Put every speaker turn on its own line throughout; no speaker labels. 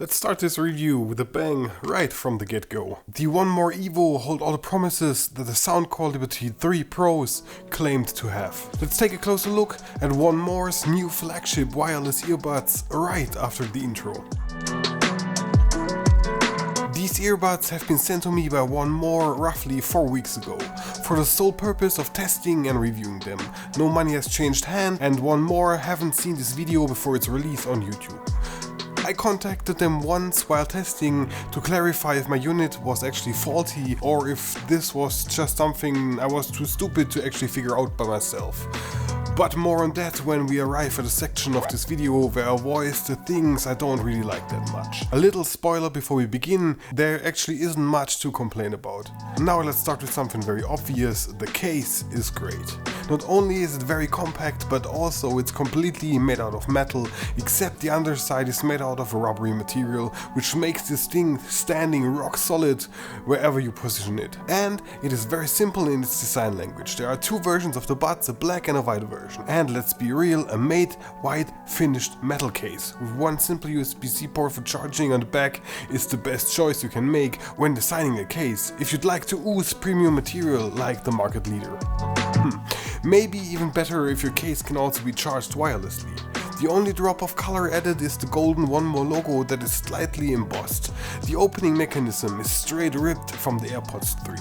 Let's start this review with a bang right from the get-go. The One More EVO hold all the promises that the Soundcore Liberty 3 Pros claimed to have. Let's take a closer look at One More's new flagship wireless earbuds right after the intro. These earbuds have been sent to me by One More roughly 4 weeks ago, for the sole purpose of testing and reviewing them. No money has changed hand, and One More haven't seen this video before its release on YouTube. I contacted them once while testing to clarify if my unit was actually faulty or if this was just something I was too stupid to actually figure out by myself. But more on that when we arrive at a section of this video where I voice the things I don't really like that much. A little spoiler before we begin, there actually isn't much to complain about. Now let's start with something very obvious: the case is great. Not only is it very compact, but also it's completely made out of metal, except the underside is made out of a rubbery material, which makes this thing standing rock solid wherever you position it. And it is very simple in its design language. There are two versions of the buds, a black and a white version. And let's be real, a matte white finished metal case with one simple USB-C port for charging on the back is the best choice you can make when designing a case, if you'd like to ooze premium material like the market leader. Maybe even better if your case can also be charged wirelessly. The only drop of color added is the golden One More logo that is slightly embossed. The opening mechanism is straight ripped from the AirPods 3,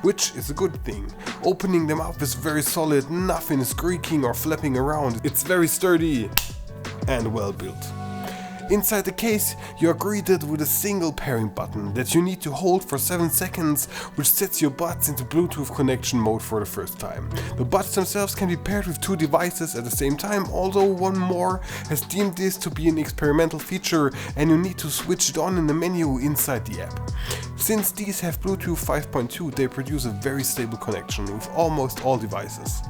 which is a good thing. Opening them up is very solid, nothing is creaking or flapping around. It's very sturdy and well built. Inside the case, you are greeted with a single pairing button that you need to hold for 7 seconds, which sets your buds into Bluetooth connection mode for the first time. The buds themselves can be paired with 2 devices at the same time, although One More has deemed this to be an experimental feature and you need to switch it on in the menu inside the app. Since these have Bluetooth 5.2, they produce a very stable connection with almost all devices.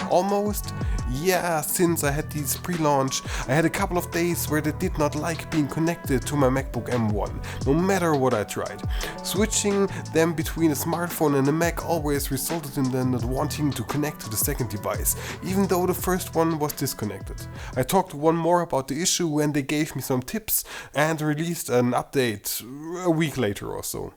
Almost? Yeah, since I had these pre-launch, I had a couple of days where they did not like being connected to my MacBook M1, no matter what I tried. Switching them between a smartphone and a Mac always resulted in them not wanting to connect to the second device, even though the first one was disconnected. I talked to One More about the issue and they gave me some tips and released an update a week later or so.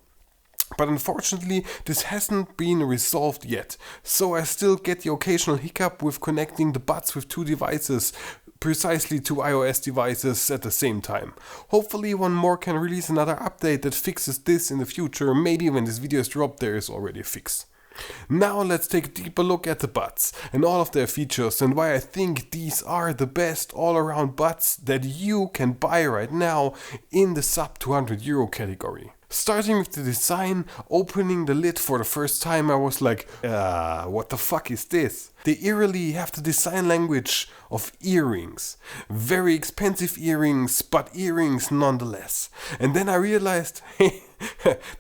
But unfortunately, this hasn't been resolved yet, so I still get the occasional hiccup with connecting the buds with 2 devices, precisely 2 iOS devices at the same time. Hopefully One More can release another update that fixes this in the future. Maybe when this video is dropped there is already a fix. Now let's take a deeper look at the buds and all of their features and why I think these are the best all-around buds that you can buy right now in the sub €200 category. Starting with the design, opening the lid for the first time I was like, what the fuck is this? They eerily have the design language of earrings. Very expensive earrings, but earrings nonetheless. And then I realized,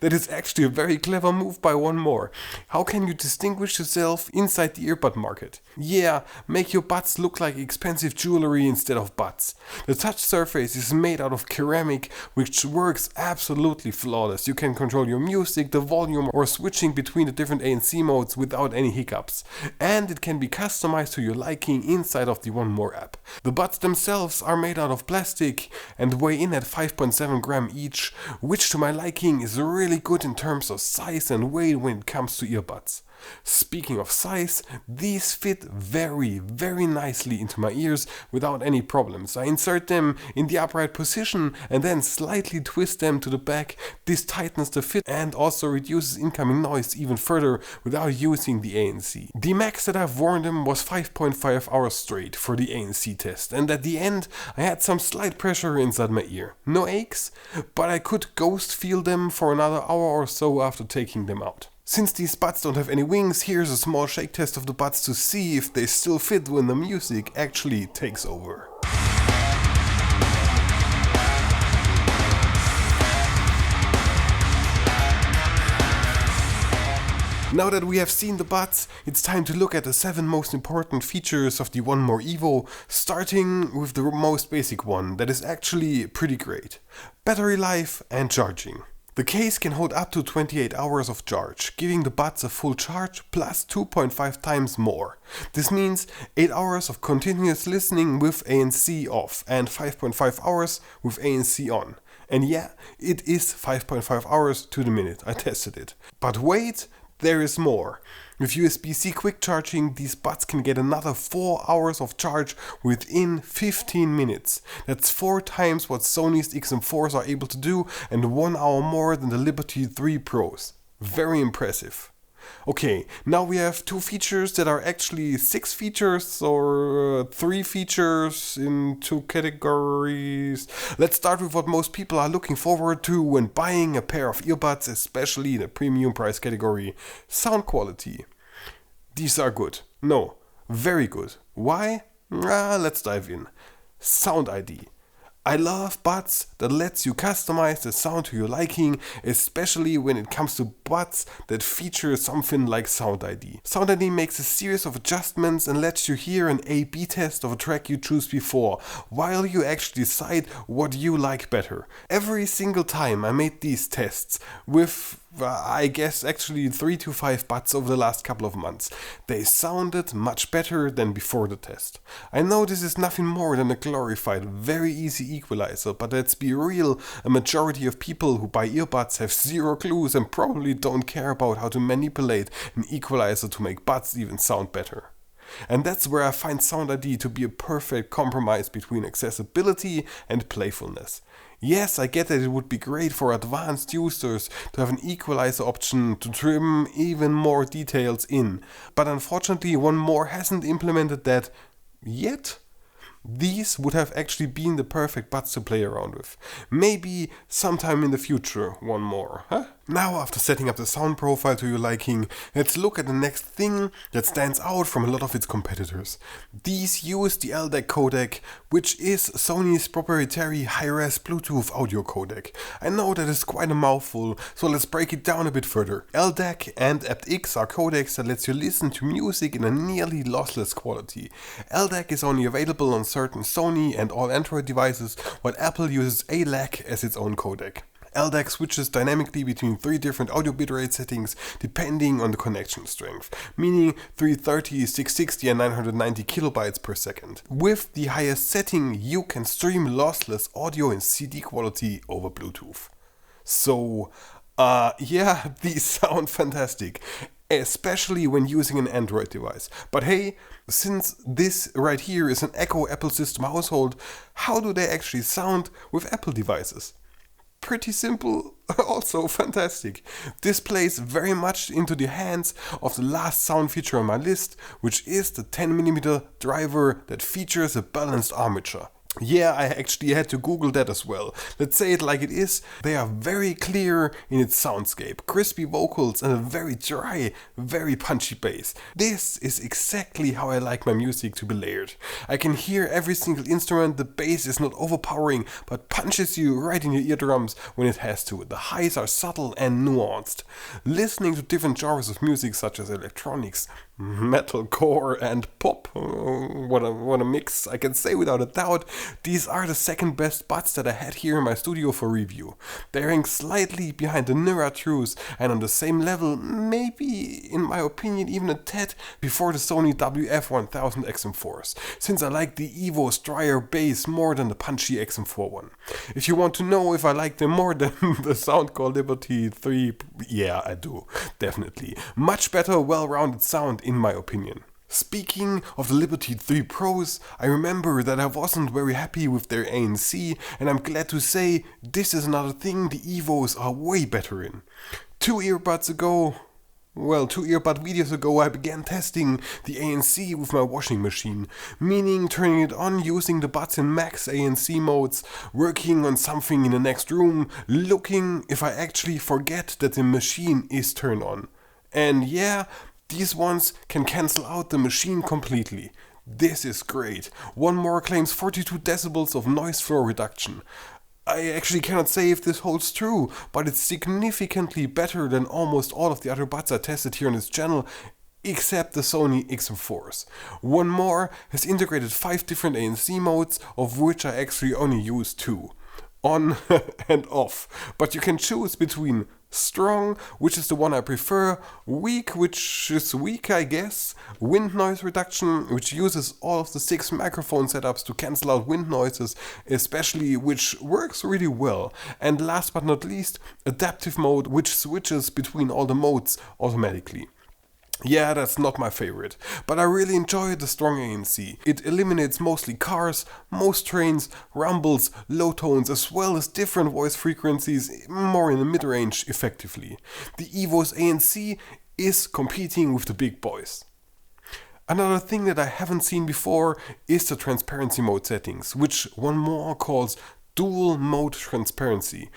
that is actually a very clever move by One More. How can you distinguish yourself inside the earbud market? Yeah, make your buds look like expensive jewelry instead of buds. The touch surface is made out of ceramic, which works absolutely flawless. You can control your music, the volume, or switching between the different ANC modes without any hiccups. And it can be customized to your liking inside of the One More app. The buds themselves are made out of plastic and weigh in at 5.7 grams each, which to my liking is really good in terms of size and weight when it comes to earbuds. Speaking of size, these fit very nicely into my ears without any problems. I insert them in the upright position and then slightly twist them to the back. This tightens the fit and also reduces incoming noise even further without using the ANC. The max that I've worn them was 5.5 hours straight for the ANC test, and at the end I had some slight pressure inside my ear. No aches, but I could ghost feel them for another hour or so after taking them out. Since these buds don't have any wings, here's a small shake test of the buds to see if they still fit when the music actually takes over. Now that we have seen the buds, it's time to look at the 7 most important features of the One More EVO, starting with the most basic one that is actually pretty great: battery life and charging. The case can hold up to 28 hours of charge, giving the buds a full charge plus 2.5 times more. This means 8 hours of continuous listening with ANC off and 5.5 hours with ANC on. And yeah, it is 5.5 hours to the minute, I tested it. But wait, there is more. With USB-C quick charging, these buds can get another 4 hours of charge within 15 minutes. That's 4 times what Sony's XM4s are able to do and 1 hour more than the Liberty 3 Pros. Very impressive. Okay, now we have 2 features that are actually 6 features or 3 features in 2 categories. Let's start with what most people are looking forward to when buying a pair of earbuds, especially in the premium price category: sound quality. These are good. No, very good. Why? Let's dive in. SoundID. I love buds that lets you customize the sound to your liking, especially when it comes to buds that feature something like SoundID. SoundID makes a series of adjustments and lets you hear an A/B test of a track you choose before, while you actually decide what you like better. Every single time I made these tests with I guess actually 3 to 5 buds over the last couple of months, they sounded much better than before the test. I know this is nothing more than a glorified, very easy equalizer, but let's be real, a majority of people who buy earbuds have zero clues and probably don't care about how to manipulate an equalizer to make buds even sound better. And that's where I find SoundID to be a perfect compromise between accessibility and playfulness. Yes, I get that it would be great for advanced users to have an equalizer option to trim even more details in, but unfortunately One More hasn't implemented that yet. These would have actually been the perfect buds to play around with. Maybe sometime in the future, One More, huh? Now, after setting up the sound profile to your liking, let's look at the next thing that stands out from a lot of its competitors. These use the LDAC codec, which is Sony's proprietary high-res Bluetooth audio codec. I know that is quite a mouthful, so let's break it down a bit further. LDAC and aptX are codecs that lets you listen to music in a nearly lossless quality. LDAC is only available on certain Sony and all Android devices, while Apple uses ALAC as its own codec. LDAC switches dynamically between 3 different audio bitrate settings depending on the connection strength, meaning 330, 660 and 990 kilobytes per second. With the highest setting, you can stream lossless audio in CD quality over Bluetooth. So, yeah, these sound fantastic, especially when using an Android device. But hey, since this right here is an Echo Apple system household, how do they actually sound with Apple devices? Pretty simple, also fantastic. This plays very much into the hands of the last sound feature on my list, which is the 10mm driver that features a balanced armature. Yeah, I actually had to Google that as well. Let's say it like it is. They are very clear in its soundscape, crispy vocals and a very dry, very punchy bass. This is exactly how I like my music to be layered. I can hear every single instrument, the bass is not overpowering but punches you right in your eardrums when it has to. The highs are subtle and nuanced. Listening to different genres of music such as electronics, metalcore and pop, what a mix, I can say without a doubt. These are the second best buds that I had here in my studio for review. They rank slightly behind the Nira Trues and on the same level, maybe in my opinion even a tad before the Sony WF-1000 XM4s, since I like the EVO's drier bass more than the punchy XM4 one. If you want to know if I like them more than the Soundcore Liberty 3, yeah, I do, definitely. Much better, well-rounded sound in my opinion. Speaking of the Liberty 3 Pros, I remember that I wasn't very happy with their ANC, and I'm glad to say this is another thing the EVOs are way better in. 2 earbud videos ago I began testing the ANC with my washing machine, meaning turning it on using the buds in max ANC modes, working on something in the next room, looking if I actually forget that the machine is turned on. And yeah, these ones can cancel out the machine completely. This is great. One More claims 42 decibels of noise floor reduction. I actually cannot say if this holds true, but it's significantly better than almost all of the other buds I tested here on this channel, except the Sony XM4s. One More has integrated 5 different ANC modes, of which I actually only use 2. On and off, but you can choose between strong, which is the one I prefer, weak, which is weak I guess, wind noise reduction, which uses all of the 6 microphone setups to cancel out wind noises, especially, which works really well, and last but not least, adaptive mode, which switches between all the modes automatically. Yeah, that's not my favorite, but I really enjoy the strong ANC. It eliminates mostly cars, most trains, rumbles, low tones, as well as different voice frequencies, more in the mid-range effectively. The EVO's ANC is competing with the big boys. Another thing that I haven't seen before is the transparency mode settings, which one more calls dual mode transparency.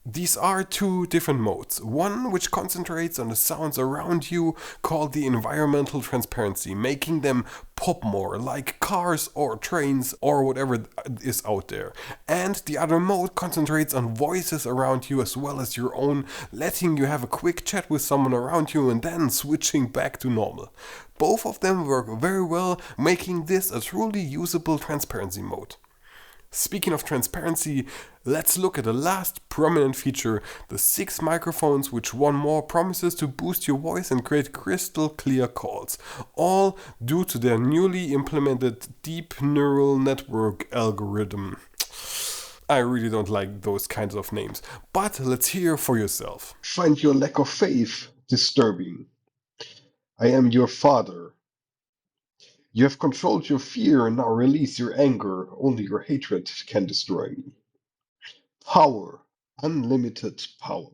These are 2 different modes. One which concentrates on the sounds around you, called the environmental transparency, making them pop more, like cars or trains or whatever is out there. And the other mode concentrates on voices around you as well as your own, letting you have a quick chat with someone around you and then switching back to normal. Both of them work very well, making this a truly usable transparency mode. Speaking of transparency, let's look at the last prominent feature, the 6 microphones, which one more promises to boost your voice and create crystal clear calls, all due to their newly implemented deep neural network algorithm. I really don't like those kinds of names, but let's hear for yourself.
Find your lack of faith disturbing. I am your father. You have controlled your fear and now release your anger. Only your hatred can destroy me. Power. Unlimited power.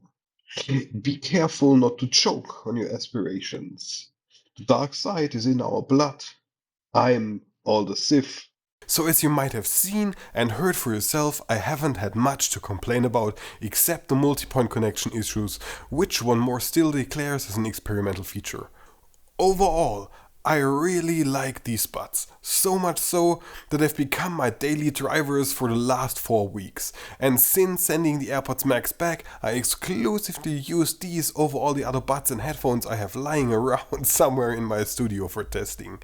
Be careful not to choke on your aspirations. The dark side is in our blood. I am all the Sith.
So as you might have seen and heard for yourself, I haven't had much to complain about except the multi-point connection issues, which one more still declares as an experimental feature. Overall, I really like these buds, so much so that they've become my daily drivers for the last 4 weeks, and since sending the AirPods Max back, I exclusively use these over all the other buds and headphones I have lying around somewhere in my studio for testing.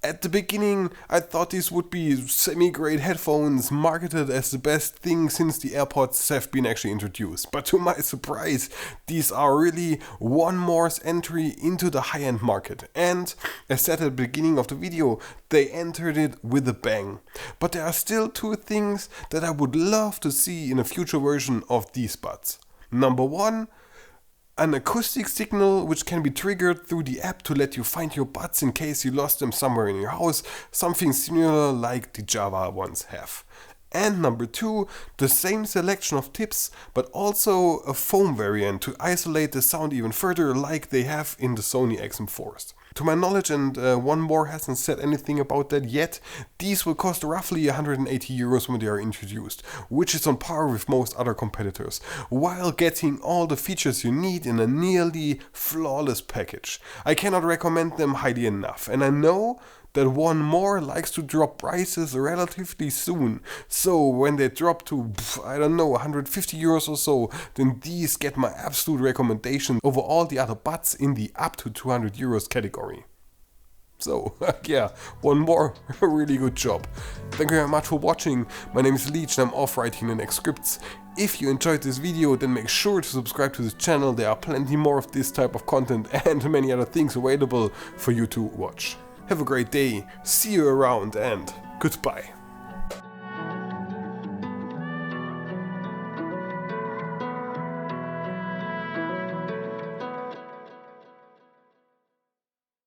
At the beginning, I thought these would be semi-grade headphones marketed as the best thing since the AirPods have been actually introduced. But to my surprise, these are really one more entry into the high-end market. And, as said at the beginning of the video, they entered it with a bang. But there are still 2 things that I would love to see in a future version of these buds. Number 1, an acoustic signal which can be triggered through the app to let you find your buds in case you lost them somewhere in your house, something similar like the Java ones have. And number 2, the same selection of tips, but also a foam variant to isolate the sound even further like they have in the Sony XM4s. To my knowledge, and one more hasn't said anything about that yet, these will cost roughly €180 when they are introduced, which is on par with most other competitors, while getting all the features you need in a nearly flawless package. I cannot recommend them highly enough, and I know that one more likes to drop prices relatively soon, so when they drop to, I don't know, €150 or so, then these get my absolute recommendation over all the other buds in the up to €200 category. So, yeah, one more, really good job. Thank you very much for watching. My name is Leech and I'm off writing the next scripts. If you enjoyed this video, then make sure to subscribe to this channel. There are plenty more of this type of content and many other things available for you to watch. Have a great day, see you around, and goodbye.